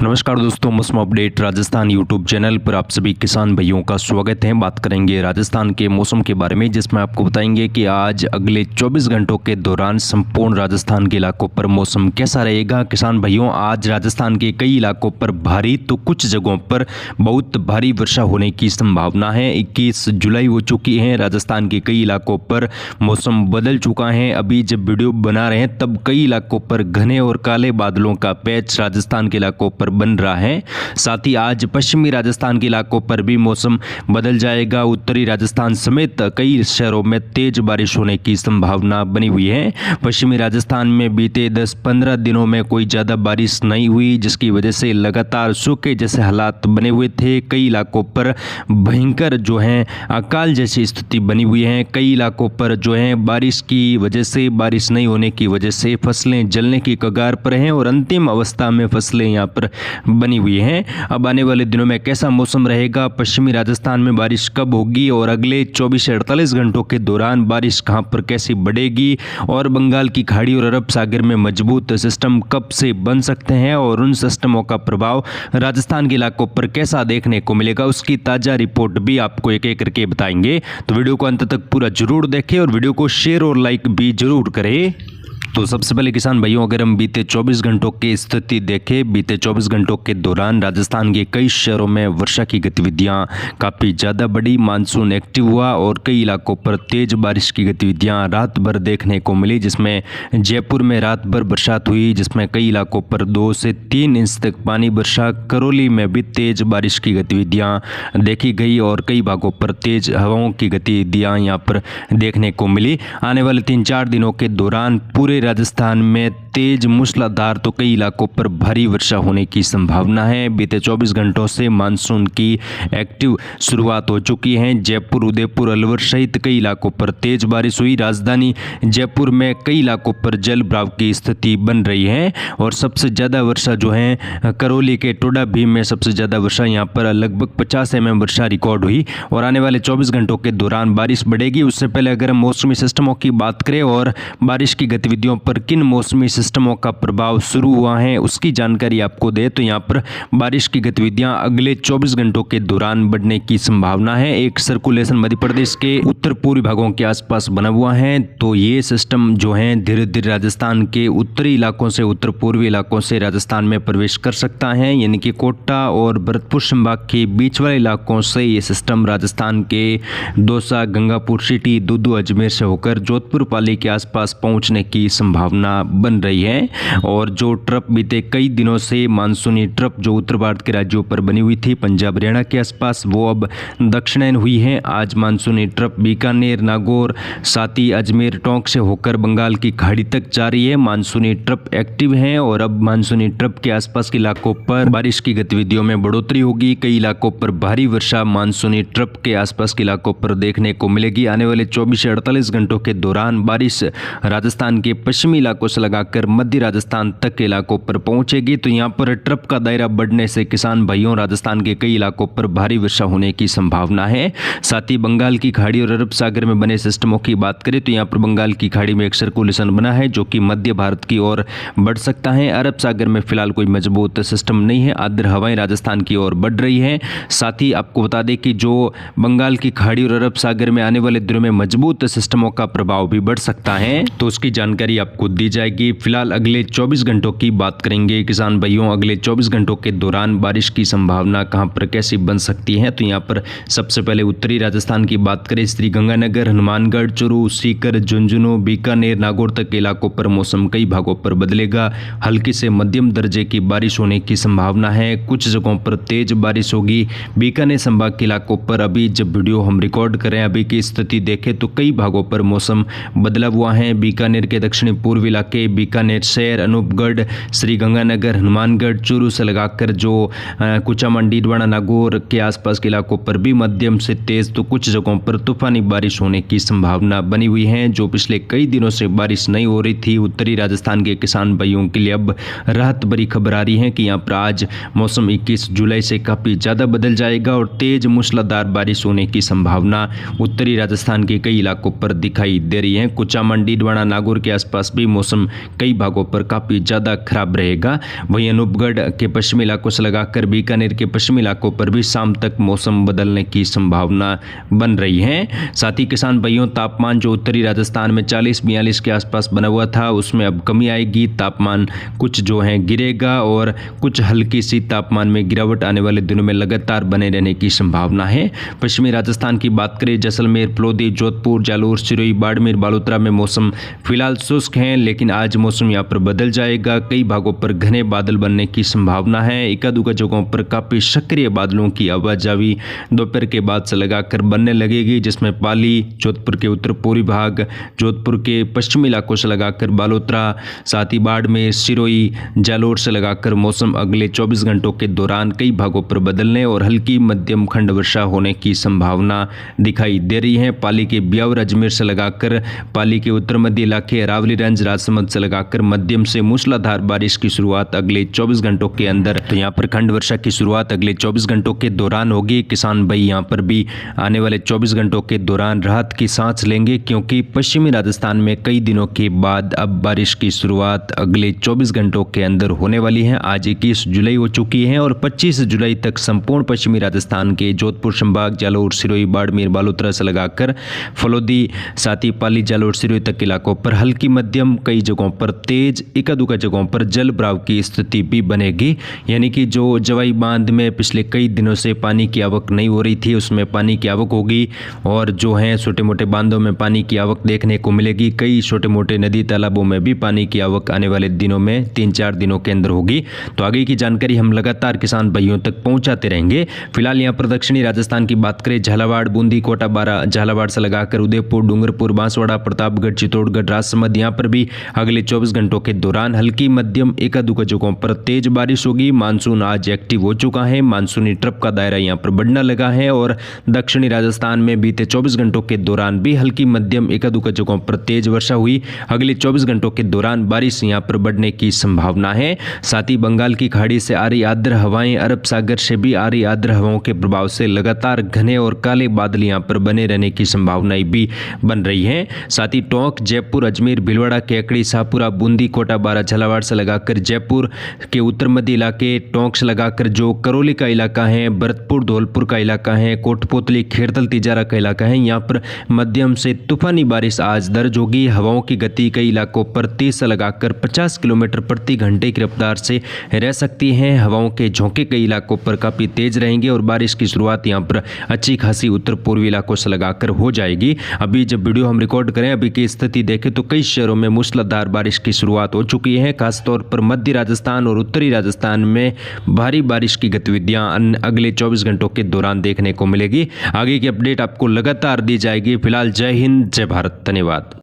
नमस्कार दोस्तों, मौसम अपडेट राजस्थान यूट्यूब चैनल पर आप सभी किसान भाइयों का स्वागत है। बात करेंगे राजस्थान के मौसम के बारे में, जिसमें आपको बताएंगे कि आज अगले 24 घंटों के दौरान संपूर्ण राजस्थान के इलाकों पर मौसम कैसा रहेगा। किसान भाइयों, आज राजस्थान के कई इलाकों पर भारी तो कुछ जगहों पर बहुत भारी वर्षा होने की संभावना है। 21 जुलाई हो चुकी है, राजस्थान के कई इलाकों पर मौसम बदल चुका है। अभी जब वीडियो बना रहे हैं तब कई इलाकों पर घने और काले बादलों का पैच राजस्थान के इलाकों पर बन रहा है। साथ ही आज पश्चिमी राजस्थान के इलाकों पर भी मौसम बदल जाएगा। उत्तरी राजस्थान समेत कई शहरों में तेज बारिश होने की संभावना बनी हुई है। पश्चिमी राजस्थान में बीते 10-15 दिनों में कोई ज़्यादा बारिश नहीं हुई, जिसकी वजह से लगातार सूखे जैसे हालात बने हुए थे। कई इलाकों पर भयंकर जो है अकाल जैसी स्थिति बनी हुई है। कई इलाकों पर जो है बारिश की वजह से, बारिश नहीं होने की वजह से फसलें जलने की कगार पर हैं और अंतिम अवस्था में फसलें यहाँ पर बनी हुई हैं। अब आने वाले दिनों में कैसा मौसम रहेगा, पश्चिमी राजस्थान में बारिश कब होगी और अगले 24 से 48 घंटों के दौरान बारिश कहां पर कैसी बढ़ेगी और बंगाल की खाड़ी और अरब सागर में मजबूत सिस्टम कब से बन सकते हैं और उन सिस्टमों का प्रभाव राजस्थान के इलाकों पर कैसा देखने को मिलेगा, उसकी ताज़ा रिपोर्ट भी आपको एक एक करके बताएंगे। तो वीडियो को अंत तक पूरा जरूर देखें और वीडियो को शेयर और लाइक भी जरूर करें। तो सबसे पहले किसान भाइयों, अगर हम बीते 24 घंटों की स्थिति देखें, बीते 24 घंटों के दौरान राजस्थान के कई शहरों में वर्षा की गतिविधियां काफ़ी ज़्यादा बढ़ी। मानसून एक्टिव हुआ और कई इलाकों पर तेज बारिश की गतिविधियां रात भर देखने को मिली, जिसमें जयपुर में रात भर बरसात हुई, जिसमें कई इलाकों पर 2 से 3 इंच तक पानी बरसा। करौली में भी तेज बारिश की गतिविधियां देखी गई और कई भागों पर तेज हवाओं की गतिविधियां यहां पर देखने को मिली। आने वाले 3-4 दिनों के दौरान पूरे राजस्थान में तेज मूसलाधार तो कई इलाकों पर भारी वर्षा होने की संभावना है। बीते 24 घंटों से मानसून की एक्टिव शुरुआत हो चुकी है। जयपुर, उदयपुर, अलवर सहित कई इलाकों पर तेज बारिश हुई। राजधानी जयपुर में कई इलाकों पर जल भराव की स्थिति बन रही है और सबसे ज़्यादा वर्षा जो है करौली के टोडा भीम में सबसे ज़्यादा वर्षा, यहाँ पर लगभग 50 mm वर्षा रिकॉर्ड हुई और आने वाले 24 घंटों के दौरान बारिश बढ़ेगी। उससे पहले अगर हम मौसमी सिस्टमों की बात करें और बारिश की गतिविधियों पर किन मौसमी सिस्टमों का प्रभाव शुरू हुआ है उसकी जानकारी आपको दे, तो यहाँ पर बारिश की गतिविधियां अगले 24 घंटों के दौरान बढ़ने की संभावना है। एक सर्कुलेशन मध्य प्रदेश के उत्तर पूर्वी भागों के आसपास बना हुआ है, तो ये सिस्टम जो है धीरे धीरे राजस्थान के उत्तरी इलाकों से, उत्तर पूर्वी इलाकों से राजस्थान में प्रवेश कर सकता है। यानी कि कोटा और भरतपुर संभाग के बीच वाले इलाकों से ये सिस्टम राजस्थान के दौसा, गंगापुर सिटी, दूदू, अजमेर से होकर जोधपुर, पाली के आसपास पहुंचने की संभावना बन रही है। और जो ट्रप बीते कई दिनों से मानसूनी ट्रप जो उत्तर भारत के राज्यों पर बनी हुई थी, पंजाब, हरियाणा के आसपास, वो अब दक्षिणायन हुई है। आज मानसूनी ट्रप बीकानेर, नागौर, साथ ही अजमेर, टोंक से होकर बंगाल की खाड़ी तक जा रही है। मानसूनी ट्रप एक्टिव है और अब मानसूनी ट्रप के आसपास के इलाकों पर बारिश की गतिविधियों में बढ़ोतरी होगी। कई इलाकों पर भारी वर्षा मानसूनी ट्रप के आसपास के इलाकों पर देखने को मिलेगी। आने वाले 24 से 48 घंटों के दौरान बारिश राजस्थान के पश्चिमी इलाकों से लगाकर मध्य राजस्थान तक के इलाकों पर पहुंचेगी। तो यहां पर ट्रप का दायरा बढ़ने से किसान भाइयों, राजस्थान के कई इलाकों पर भारी वर्षा होने की संभावना है। साथ ही बंगाल की खाड़ी और अरब सागर में बने सिस्टमों की बात करें तो यहां पर बंगाल की खाड़ी में एक सर्कुलेशन बना है जो कि मध्य भारत की ओर बढ़ सकता है। अरब सागर में फिलहाल कोई मजबूत सिस्टम नहीं है, आर्द्र हवाएं राजस्थान की ओर बढ़ रही है। साथ ही आपको बता दें कि जो बंगाल की खाड़ी और अरब सागर में आने वाले दिनों में मजबूत सिस्टमों का प्रभाव भी बढ़ सकता है, तो उसकी जानकारी आपको दी जाएगी। फिलहाल अगले 24 घंटों की बात करेंगे किसान भाइयों, अगले 24 घंटों के दौरान बारिश की संभावना कहां पर कैसी बन सकती है। तो यहां पर सबसे पहले उत्तरी राजस्थान की बात करें, श्री गंगानगर, हनुमानगढ़, चूरू, सीकर, झुंझुनू, बीकानेर, नागौर तक के इलाकों पर मौसम कई भागों पर बदलेगा। हल्की से मध्यम दर्जे की बारिश होने की संभावना है। कुछ जगहों पर तेज बारिश होगी। बीकानेर संभाग के इलाकों पर अभी जब वीडियो हम रिकॉर्ड करें, अभी की स्थिति देखें तो कई भागों पर मौसम बदला हुआ है। बीकानेर के दक्षिणी पूर्वी इलाके, बीकानेर शहर, अनूपगढ़, श्री गंगानगर, हनुमानगढ़, चूरू से लगाकर जो कुचामंडी, डीडवाना, नागौर के आसपास के इलाकों पर भी मध्यम से तेज तो कुछ जगहों पर तूफानी बारिश होने की संभावना बनी हुई है। जो पिछले कई दिनों से बारिश नहीं हो रही थी, उत्तरी राजस्थान के किसान भाइयों के लिए अब राहत भरी खबर आ रही है कि यहाँ पर आज मौसम 21 जुलाई से काफ़ी ज़्यादा बदल जाएगा और तेज मूसलाधार बारिश होने की संभावना उत्तरी राजस्थान के कई इलाकों पर दिखाई दे रही है। कुचामंडी, डीडवाना, नागौर के आसपास भी मौसम कई कई भागों पर काफ़ी ज़्यादा खराब रहेगा। वहीं अनूपगढ़ के पश्चिमी इलाकों से लगाकर बीकानेर के पश्चिमी इलाकों पर भी शाम तक मौसम बदलने की संभावना बन रही है। साथ ही किसान भाइयों, तापमान जो उत्तरी राजस्थान में 40-42 के आसपास बना हुआ था उसमें अब कमी आएगी। तापमान कुछ जो है गिरेगा और कुछ हल्की सी तापमान में गिरावट आने वाले दिनों में लगातार बने रहने की संभावना है। पश्चिमी राजस्थान की बात करें, जैसलमेर, फलोदी, जोधपुर, जालोर, सिरोही, बाड़मेर, बालोतरा में मौसम फिलहाल शुष्क है, लेकिन आज मौसम यहाँ पर बदल जाएगा। कई भागों पर घने बादल बनने की संभावना है। एकाध जगहों पर काफ़ी सक्रिय बादलों की आवाजावी दोपहर के बाद से लगाकर बनने लगेगी, जिसमें पाली, जोधपुर के उत्तर पूर्वी भाग, जोधपुर के पश्चिमी इलाकों से लगाकर बालोतरा, साथ ही बाड़मेर, सिरोही, जालोर से लगाकर मौसम अगले 24 घंटों के दौरान कई भागों पर बदलने और हल्की मध्यम खंड वर्षा होने की संभावना दिखाई दे रही है। पाली के ब्यावर, अजमेर से लगाकर पाली के उत्तर मध्य इलाके, अरावलीगंज, राजसमंद से लगाकर मध्यम से मूसलाधार बारिश की शुरुआत अगले 24 घंटों के अंदर, तो यहाँ पर खंड वर्षा की शुरुआत अगले 24 घंटों के दौरान होगी। किसान भाई यहाँ पर भी आने वाले 24 घंटों के दौरान राहत की सांस लेंगे, क्योंकि पश्चिमी राजस्थान में कई दिनों के बाद अब बारिश की शुरुआत अगले 24 घंटों के अंदर होने वाली है। आज 21 जुलाई हो चुकी है और 25 जुलाई तक संपूर्ण पश्चिमी राजस्थान के जोधपुर संभाग, जालोर, सिरोही, बाड़मेर, बालोतरा से लगाकर फलोदी, साथ ही पाली, जालोर, सिरोही तक इलाकों पर हल्की मध्यम, कई जगहों पर तेज, एकाध जगहों पर जल भराव की स्थिति भी बनेगी। यानी कि जो जवाई बांध में पिछले कई दिनों से पानी की आवक नहीं हो रही थी उसमें पानी की आवक होगी और जो है छोटे मोटे बांधों में पानी की आवक देखने को मिलेगी। कई छोटे मोटे नदी तालाबों में भी पानी की आवक आने वाले दिनों में 3-4 दिनों के अंदर होगी। तो आगे की जानकारी हम लगातार किसान भाइयों तक पहुंचाते रहेंगे। फिलहाल यहाँ पर दक्षिणी राजस्थान की बात करें, झालावाड़, बूंदी, कोटा, बारा, झालावाड़ से लगाकर उदयपुर, डूंगरपुर, बांसवाड़ा, प्रतापगढ़, चित्तौड़गढ़, राजसमंद, यहाँ पर भी अगले 24 घंटों के दौरान हल्की मध्यम एकाध जगहों पर तेज बारिश होगी। मानसून आज एक्टिव हो चुका है, मानसूनी ट्रफ का दायरा यहाँ पर बढ़ने लगा है और दक्षिणी राजस्थान में बीते 24 घंटों के दौरान भी हल्की मध्यम एकाध जगहों पर तेज वर्षा हुई। अगले 24 घंटों के दौरान बारिश यहाँ पर बढ़ने की संभावना है। साथ ही बंगाल की खाड़ी से आ रही आर्द्र हवाएं, अरब सागर से भी आ रही आर्द्र हवाओं के प्रभाव से लगातार घने और काले बादल यहाँ पर बने रहने की संभावनाएं भी बन रही है। साथ ही टोंक, जयपुर, अजमेर, भीलवाड़ा, केकड़ी, शाहपुरा, बूंदी, कोटा, बारा, झालावाड़ से लगाकर जयपुर के उत्तर मध्य इलाके, टोंक से लगाकर जो करौली का इलाका है, भरतपुर, धौलपुर का इलाका है, कोटपुतली, खेड़तल, तिजारा का इलाका है, यहाँ पर मध्यम से तूफानी बारिश आज दर्ज होगी। हवाओं की गति कई इलाकों पर 30 से लगाकर 50 किलोमीटर प्रति घंटे की रफ्तार से रह सकती है। हवाओं के झोंके कई इलाकों पर काफ़ी तेज रहेंगे और बारिश की शुरुआत यहाँ पर अच्छी खासी उत्तर पूर्वी इलाकों से लगाकर हो जाएगी। अभी जब वीडियो हम रिकॉर्ड करें, अभी की स्थिति देखें तो कई शहरों में मूसलाधार बारिश की शुरुआत हो चुकी है। खासतौर पर मध्य राजस्थान और उत्तरी राजस्थान में भारी बारिश की गतिविधियां अगले 24 घंटों के दौरान देखने को मिलेगी। आगे की अपडेट आपको लगातार दी जाएगी। फिलहाल जय हिंद, जय भारत, धन्यवाद।